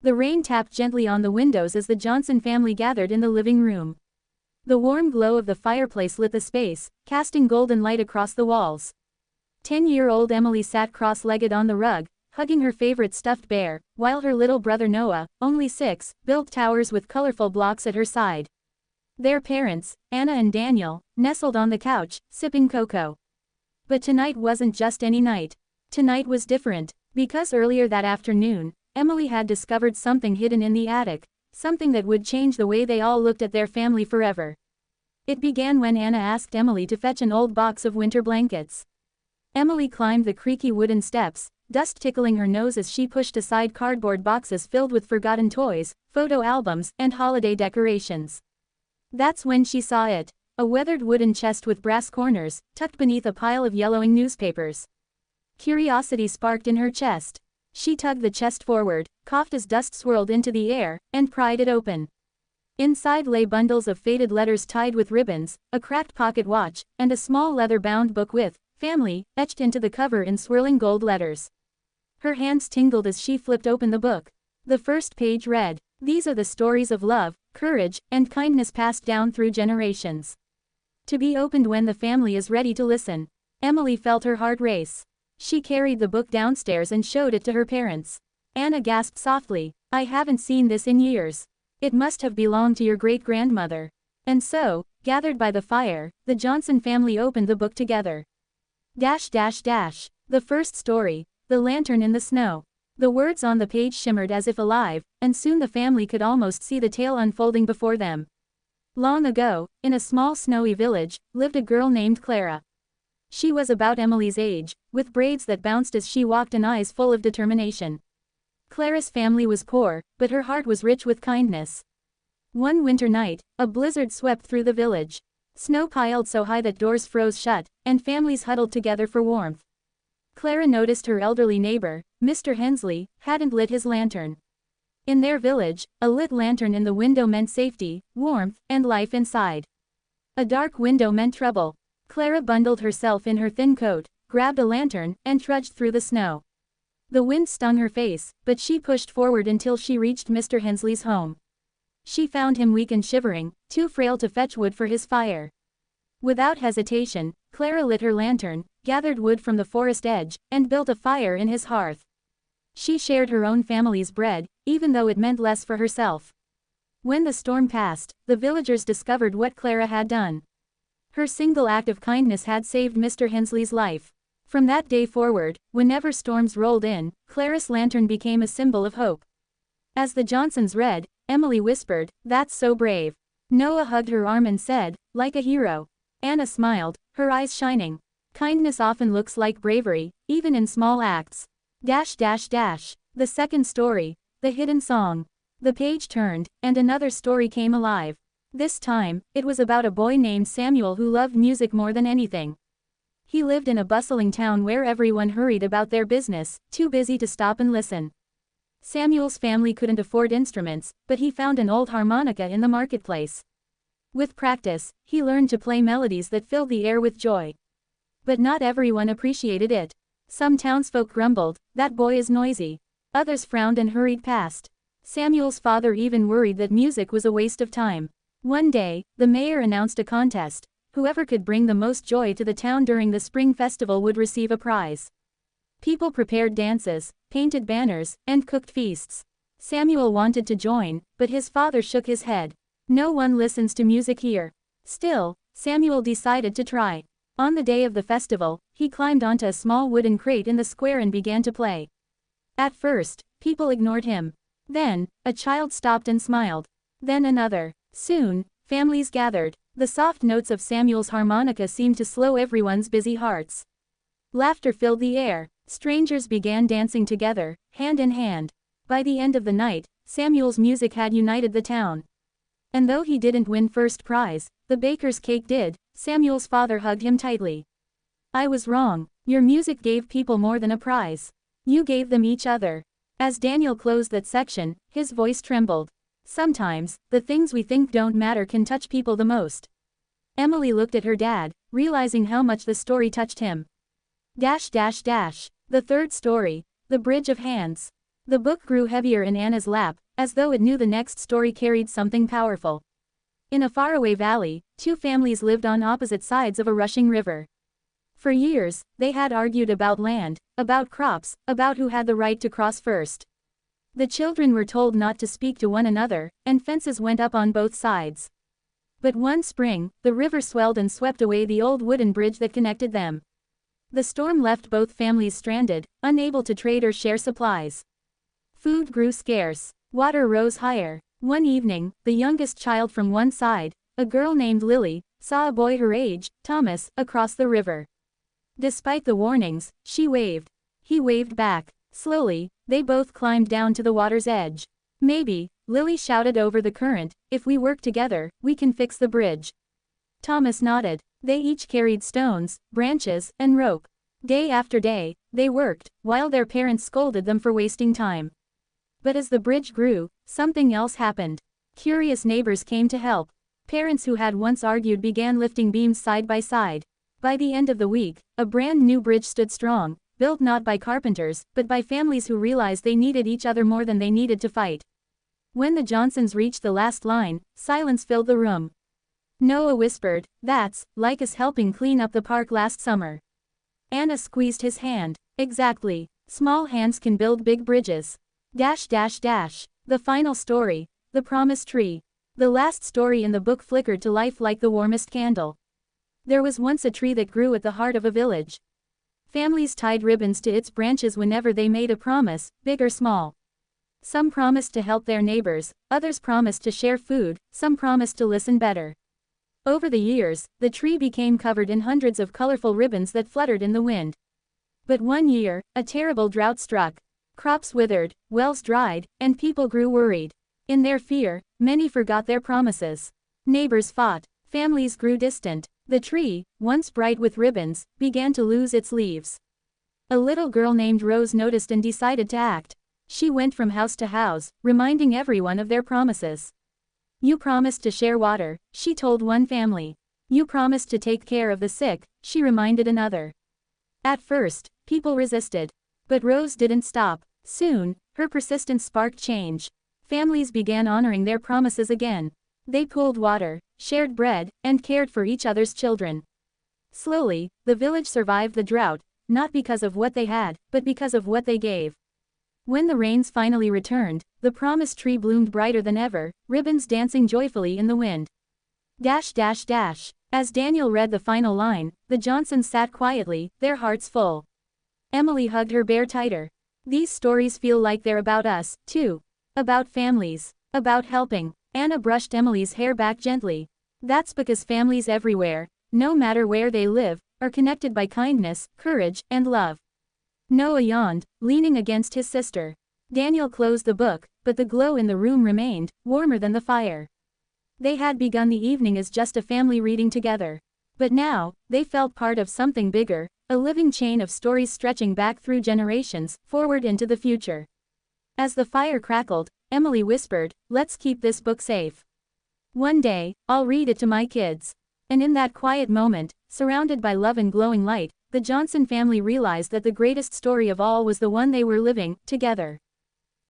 The rain tapped gently on the windows as the Johnson family gathered in the living room. The warm glow of the fireplace lit the space, casting golden light across the walls. 10-year-old Emily sat cross-legged on the rug, hugging her favorite stuffed bear, while her little brother Noah, only 6, built towers with colorful blocks at her side. Their parents, Anna and Daniel, nestled on the couch, sipping cocoa. But tonight wasn't just any night. Tonight was different, because earlier that afternoon, Emily had discovered something hidden in the attic, something that would change the way they all looked at their family forever. It began when Anna asked Emily to fetch an old box of winter blankets. Emily climbed the creaky wooden steps, dust tickling her nose as she pushed aside cardboard boxes filled with forgotten toys, photo albums, and holiday decorations. That's when she saw it, a weathered wooden chest with brass corners, tucked beneath a pile of yellowing newspapers. Curiosity sparked in her chest. She tugged the chest forward, coughed as dust swirled into the air, and pried it open. Inside lay bundles of faded letters tied with ribbons, a cracked pocket watch, and a small leather-bound book with "Family" etched into the cover in swirling gold letters. Her hands tingled as she flipped open the book. The first page read, "These are the stories of love, courage, and kindness passed down through generations. To be opened when the family is ready to listen." Emily felt her heart race. She carried the book downstairs and showed it to her parents. Anna gasped softly, "I haven't seen this in years. It must have belonged to your great-grandmother." And so, gathered by the fire, the Johnson family opened the book together. The first story, "The Lantern in the Snow." The words on the page shimmered as if alive, and soon the family could almost see the tale unfolding before them. Long ago, in a small snowy village, lived a girl named Clara. She was about Emily's age, with braids that bounced as she walked and eyes full of determination. Clara's family was poor, but her heart was rich with kindness. One winter night, a blizzard swept through the village. Snow piled so high that doors froze shut, and families huddled together for warmth. Clara noticed her elderly neighbor, Mr. Hensley, hadn't lit his lantern. In their village, a lit lantern in the window meant safety, warmth, and life inside. A dark window meant trouble. Clara bundled herself in her thin coat, grabbed a lantern, and trudged through the snow. The wind stung her face, but she pushed forward until she reached Mr. Hensley's home. She found him weak and shivering, too frail to fetch wood for his fire. Without hesitation, Clara lit her lantern, gathered wood from the forest edge, and built a fire in his hearth. She shared her own family's bread, even though it meant less for herself. When the storm passed, the villagers discovered what Clara had done. Her single act of kindness had saved Mr. Hensley's life. From that day forward, whenever storms rolled in, Clara's lantern became a symbol of hope. As the Johnsons read, Emily whispered, "That's so brave." Noah hugged her arm and said, "Like a hero." Anna smiled, her eyes shining. Kindness often looks like bravery, even in small acts. The second story, "The Hidden Song." The page turned, and another story came alive. This time, it was about a boy named Samuel who loved music more than anything. He lived in a bustling town where everyone hurried about their business, too busy to stop and listen. Samuel's family couldn't afford instruments, but he found an old harmonica in the marketplace. With practice, he learned to play melodies that filled the air with joy. But not everyone appreciated it. Some townsfolk grumbled, "That boy is noisy." Others frowned and hurried past. Samuel's father even worried that music was a waste of time. One day, the mayor announced a contest. Whoever could bring the most joy to the town during the spring festival would receive a prize. People prepared dances, painted banners, and cooked feasts. Samuel wanted to join, but his father shook his head. "No one listens to music here." Still, Samuel decided to try. On the day of the festival, he climbed onto a small wooden crate in the square and began to play. At first, people ignored him. Then, a child stopped and smiled. Then another. Soon, families gathered. The soft notes of Samuel's harmonica seemed to slow everyone's busy hearts. Laughter filled the air. Strangers began dancing together, hand in hand. By the end of the night, Samuel's music had united the town. And though he didn't win first prize, the baker's cake did. Samuel's father hugged him tightly. "I was wrong. Your music gave people more than a prize. You gave them each other." As Daniel closed that section, his voice trembled. Sometimes, the things we think don't matter can touch people the most. Emily looked at her dad, realizing how much the story touched him. The third story, "The Bridge of Hands." The book grew heavier in Anna's lap, as though it knew the next story carried something powerful. In a faraway valley, two families lived on opposite sides of a rushing river. For years, they had argued about land, about crops, about who had the right to cross first. The children were told not to speak to one another, and fences went up on both sides. But one spring, the river swelled and swept away the old wooden bridge that connected them. The storm left both families stranded, unable to trade or share supplies. Food grew scarce. Water rose higher. One evening, the youngest child from one side, a girl named Lily, saw a boy her age, Thomas, across the river. Despite the warnings, she waved. He waved back. Slowly, they both climbed down to the water's edge. Maybe, Lily shouted over the current, if we work together, we can fix the bridge. Thomas nodded. They each carried stones, branches, and rope. Day after day, they worked, while their parents scolded them for wasting time. But as the bridge grew, something else happened. Curious neighbors came to help. Parents who had once argued began lifting beams side by side. By the end of the week, a brand new bridge stood strong, built not by carpenters, but by families who realized they needed each other more than they needed to fight. When the Johnsons reached the last line, silence filled the room. Noah whispered, "That's like us helping clean up the park last summer." Anna squeezed his hand. Exactly. Small hands can build big bridges. The final story. The Promise Tree. The last story in the book flickered to life like the warmest candle. There was once a tree that grew at the heart of a village. Families tied ribbons to its branches whenever they made a promise, big or small. Some promised to help their neighbors, others promised to share food, some promised to listen better. Over the years, the tree became covered in hundreds of colorful ribbons that fluttered in the wind. But one year, a terrible drought struck. Crops withered, wells dried, and people grew worried. In their fear, many forgot their promises. Neighbors fought. Families grew distant. The tree, once bright with ribbons, began to lose its leaves. A little girl named Rose noticed and decided to act. She went from house to house, reminding everyone of their promises. "You promised to share water," she told one family. "You promised to take care of the sick," she reminded another. At first, people resisted. But Rose didn't stop. Soon, her persistence sparked change. Families began honoring their promises again. They pooled water, shared bread, and cared for each other's children. Slowly, the village survived the drought, not because of what they had, but because of what they gave. When the rains finally returned, the promise tree bloomed brighter than ever, ribbons dancing joyfully in the wind. As Daniel read the final line, the Johnsons sat quietly, their hearts full. Emily hugged her bear tighter. These stories feel like they're about us, too. About families. About helping. Anna brushed Emily's hair back gently. That's because families everywhere, no matter where they live, are connected by kindness, courage, and love. Noah yawned, leaning against his sister. Daniel closed the book, but the glow in the room remained, warmer than the fire. They had begun the evening as just a family reading together. But now, they felt part of something bigger, a living chain of stories stretching back through generations, forward into the future. As the fire crackled, Emily whispered, "Let's keep this book safe. One day, I'll read it to my kids." And in that quiet moment, surrounded by love and glowing light, the Johnson family realized that the greatest story of all was the one they were living, together.